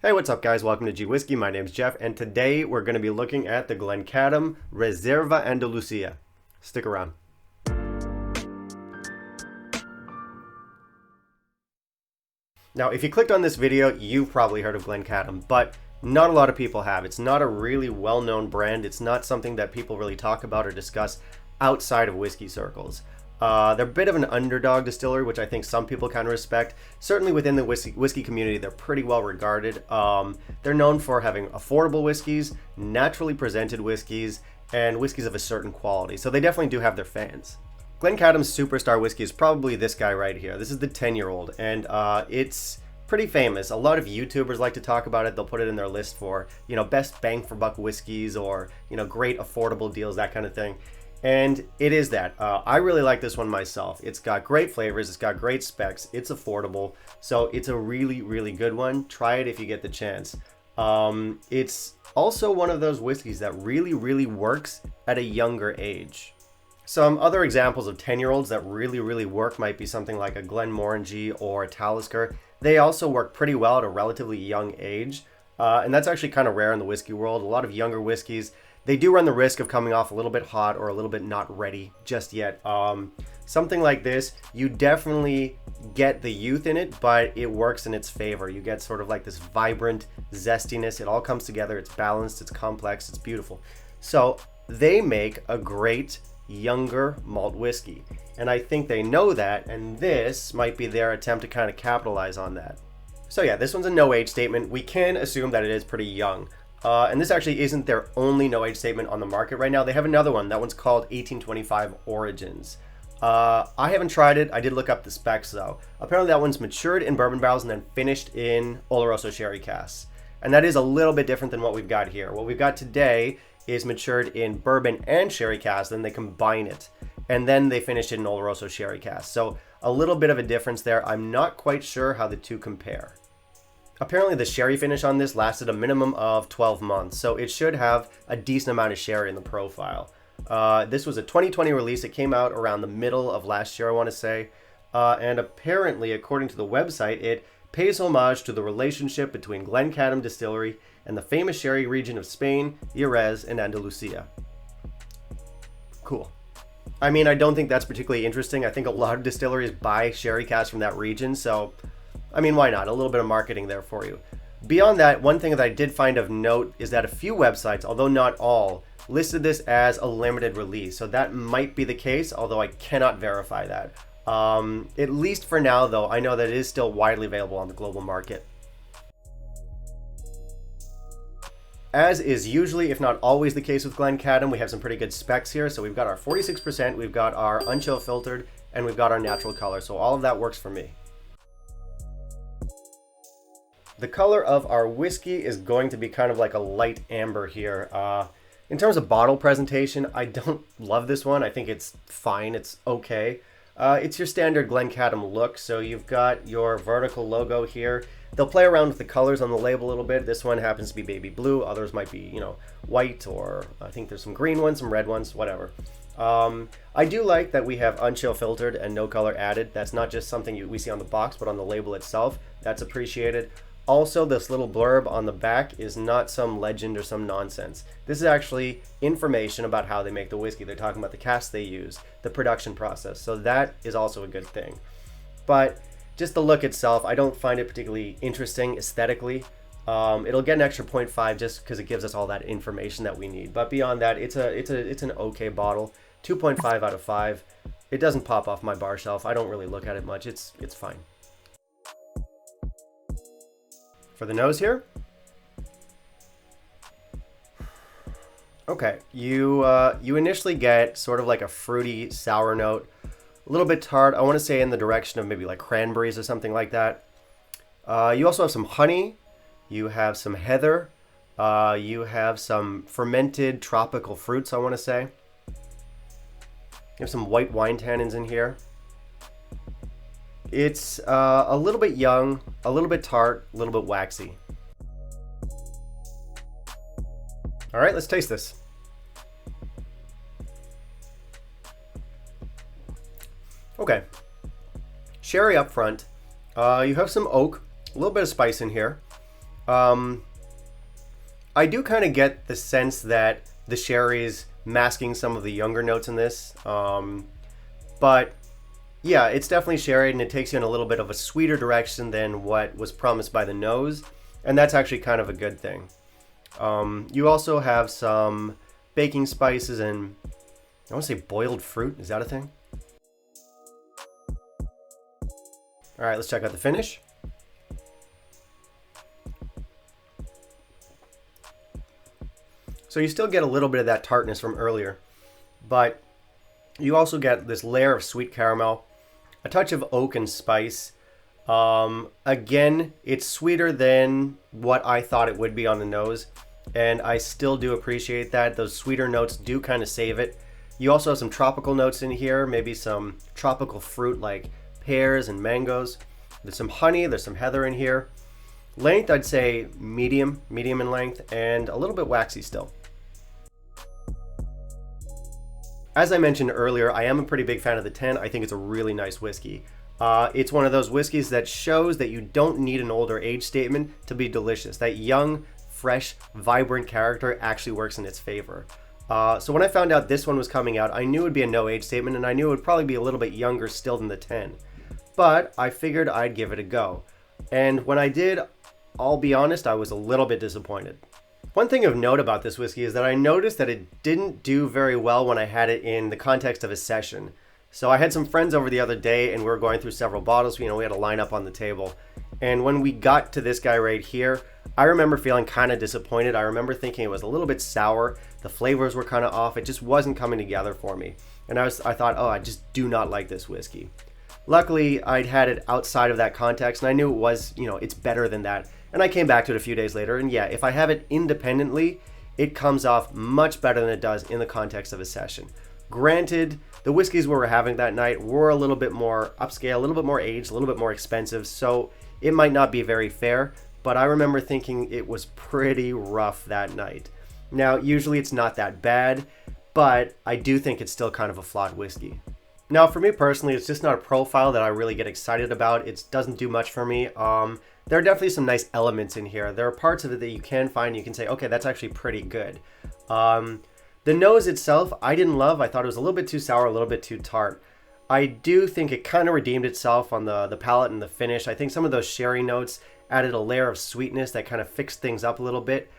Hey, what's up guys? Welcome to Whiskey. My name's Jeff, and today we're going to be looking at the Glencadam Reserva Andalucia. Stick around. Now, if you clicked on this video, you've probably heard of Glencadam, but not a lot of people have. It's not a really well-known brand. It's not something that people really talk about or discuss outside of whiskey circles. They're a bit of an underdog distillery, which I think some people kind of respect. Certainly within the whiskey community, they're pretty well regarded. They're known for having affordable whiskeys, naturally presented whiskeys, and whiskeys of a certain quality. So they definitely do have their fans. Glencadam's superstar whiskey is probably this guy right here. This is the 10-year-old, and it's pretty famous. A lot of YouTubers like to talk about it. They'll put it in their list for, best bang for buck whiskeys or, great affordable deals, that kind of thing. And it is that. I really like this one myself. It's got great flavors, it's got great specs, it's affordable, so it's a really, really good one. Try it if you get the chance. It's also one of those whiskeys that really, really works at a younger age. Some other examples of 10-year-olds that really, really work might be something like a Glenmorangie or a Talisker. They also work pretty well at a relatively young age, and that's actually kind of rare in the whiskey world. A lot of younger whiskeys, they do run the risk of coming off a little bit hot or a little bit not ready just yet. Something like this, you definitely get the youth in it, but it works in its favor. You get sort of like this vibrant zestiness. It all comes together. It's balanced, it's complex, it's beautiful. So they make a great younger malt whiskey, and I think they know that, and this might be their attempt to kind of capitalize on that. So yeah, this one's a no age statement. We can assume that it is pretty young. And this actually isn't their only no age statement on the market right now. They have another one. That one's called 1825 Origins. I haven't tried it. I did look up the specs though. Apparently that one's matured in bourbon barrels and then finished in Oloroso sherry casks. And that is a little bit different than what we've got here. What we've got today is matured in bourbon and sherry casks, then they combine it. And then they finish it in Oloroso sherry casks. So a little bit of a difference there. I'm not quite sure how the two compare. Apparently the sherry finish on this lasted a minimum of 12 months, so it should have a decent amount of sherry in the profile. This was a 2020 release. It came out around the middle of last year, I want to say. And apparently, according to the website, it pays homage to the relationship between Glencadam Distillery and the famous sherry region of Spain, Jerez, and Andalucia. Cool. I mean, I don't think that's particularly interesting. I think a lot of distilleries buy sherry casks from that region, so I mean, why not? A little bit of marketing there for you. Beyond that, one thing that I did find of note is that a few websites, although not all, listed this as a limited release. So that might be the case, although I cannot verify that. At least for now, though, I know that it is still widely available on the global market. As is usually, if not always the case with Glencadam, we have some pretty good specs here. So we've got our 46%, we've got our unchill filtered, and we've got our natural color. So all of that works for me. The color of our whiskey is going to be kind of like a light amber here. In terms of bottle presentation, I don't love this one. I think it's fine. It's okay. It's your standard Glencadam look. So you've got your vertical logo here. They'll play around with the colors on the label a little bit. This one happens to be baby blue. Others might be, white, or I think there's some green ones, some red ones, whatever. I do like that we have unchill filtered and no color added. That's not just something we see on the box, but on the label itself. That's appreciated. Also, this little blurb on the back is not some legend or some nonsense. This is actually information about how they make the whiskey. They're talking about the casks they use, the production process. So that is also a good thing. But just the look itself, I don't find it particularly interesting aesthetically. It'll get an extra 0.5 just because it gives us all that information that we need. But beyond that, it's an okay bottle. 2.5 out of 5. It doesn't pop off my bar shelf. I don't really look at it much. It's fine. For the nose here. Okay, you initially get sort of like a fruity sour note, a little bit tart. I want to say in the direction of maybe like cranberries or something like that. You also have some honey. You have some heather. You have some fermented tropical fruits, I want to say. You have some white wine tannins in here. It's a little bit young, a little bit tart, a little bit waxy. All right, let's taste this. Okay, sherry up front. You have some oak, a little bit of spice in here. I do kind of get the sense that the sherry is masking some of the younger notes in this. But yeah, it's definitely sherry, and it takes you in a little bit of a sweeter direction than what was promised by the nose. And that's actually kind of a good thing. You also have some baking spices and I want to say boiled fruit. Is that a thing? All right, let's check out the finish. So you still get a little bit of that tartness from earlier, but you also get this layer of sweet caramel, a touch of oak and spice. Again, it's sweeter than what I thought it would be on the nose, and I still do appreciate that. Those sweeter notes do kind of save it. You also have some tropical notes in here, maybe some tropical fruit like pears and mangoes. There's some honey, there's some heather in here. Length, I'd say medium in length, and a little bit waxy still. As I mentioned earlier, I am a pretty big fan of the 10. I think it's a really nice whiskey. It's one of those whiskeys that shows that you don't need an older age statement to be delicious. That young, fresh, vibrant character actually works in its favor. So when I found out this one was coming out, I knew it would be a no age statement, and I knew it would probably be a little bit younger still than the 10. But I figured I'd give it a go. And when I did, I'll be honest, I was a little bit disappointed. One thing of note about this whiskey is that I noticed that it didn't do very well when I had it in the context of a session. So I had some friends over the other day and we were going through several bottles. We had a lineup on the table. And when we got to this guy right here, I remember feeling kind of disappointed. I remember thinking it was a little bit sour. The flavors were kind of off. It just wasn't coming together for me. And I thought, oh, I just do not like this whiskey. Luckily, I'd had it outside of that context and I knew it was, it's better than that. And I came back to it a few days later, and yeah, if I have it independently, it comes off much better than it does in the context of a session. Granted, the whiskeys we were having that night were a little bit more upscale, a little bit more aged, a little bit more expensive, so it might not be very fair, but I remember thinking it was pretty rough that night. Now, usually it's not that bad, but I do think it's still kind of a flawed whiskey. Now, for me personally, it's just not a profile that I really get excited about. It doesn't do much for me. There are definitely some nice elements in here. There are parts of it that you can find, you can say, okay, that's actually pretty good. The nose itself, I didn't love. I thought it was a little bit too sour, a little bit too tart. I do think it kind of redeemed itself on the palate and the finish. I think some of those sherry notes added a layer of sweetness that kind of fixed things up a little bit.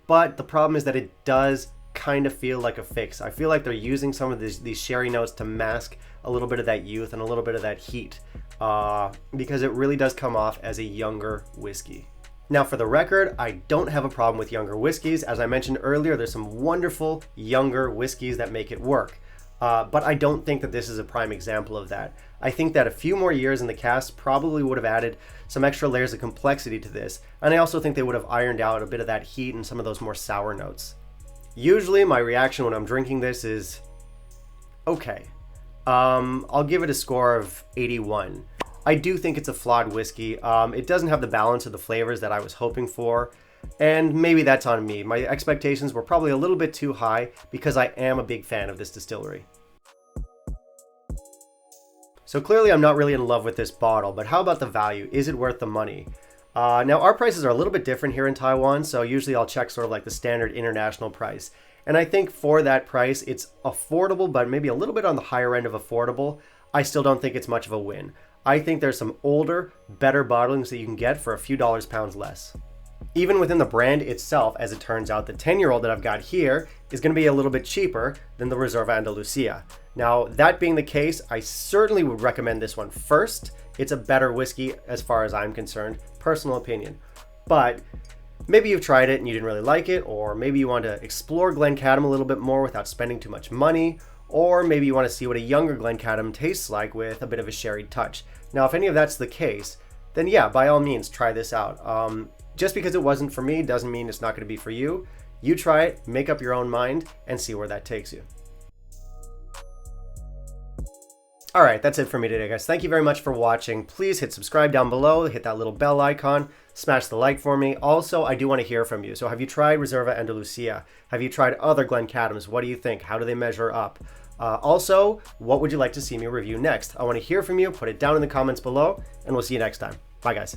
But the problem is that it does kind of feel like a fix. I feel like they're using some of these sherry notes to mask a little bit of that youth and a little bit of that heat, because it really does come off as a younger whiskey. Now, for the record, I don't have a problem with younger whiskeys. As I mentioned earlier, there's some wonderful younger whiskeys that make it work. But I don't think that this is a prime example of that. I think that a few more years in the cask probably would have added some extra layers of complexity to this. And I also think they would have ironed out a bit of that heat and some of those more sour notes. Usually my reaction when I'm drinking this is okay. I'll give it a score of 81. I do think it's a flawed whiskey. It doesn't have the balance of the flavors that I was hoping for, and maybe that's on me. My expectations were probably a little bit too high because I am a big fan of this distillery. So clearly I'm not really in love with this bottle, but how about the value? Is it worth the money? Now our prices are a little bit different here in Taiwan, so usually I'll check sort of like the standard international price. And I think for that price, it's affordable, but maybe a little bit on the higher end of affordable. I still don't think it's much of a win. I think there's some older, better bottlings that you can get for a few pounds less. Even within the brand itself, as it turns out, the 10-year-old that I've got here is going to be a little bit cheaper than the Reserva Andalucia. Now, that being the case, I certainly would recommend this one first. It's a better whiskey as far as I'm concerned, personal opinion. But maybe you've tried it and you didn't really like it, or maybe you want to explore Glencadam a little bit more without spending too much money, or maybe you want to see what a younger Glencadam tastes like with a bit of a sherried touch. Now, if any of that's the case, then yeah, by all means, try this out. Just because it wasn't for me doesn't mean it's not going to be for you. You try it, make up your own mind, and see where that takes you. Alright, that's it for me today, guys. Thank you very much for watching. Please hit subscribe down below, hit that little bell icon, smash the like for me. Also, I do want to hear from you. So have you tried Reserva Andalucia? Have you tried other Glencadams? What do you think? How do they measure up? Also, what would you like to see me review next? I want to hear from you. Put it down in the comments below, and we'll see you next time. Bye, guys.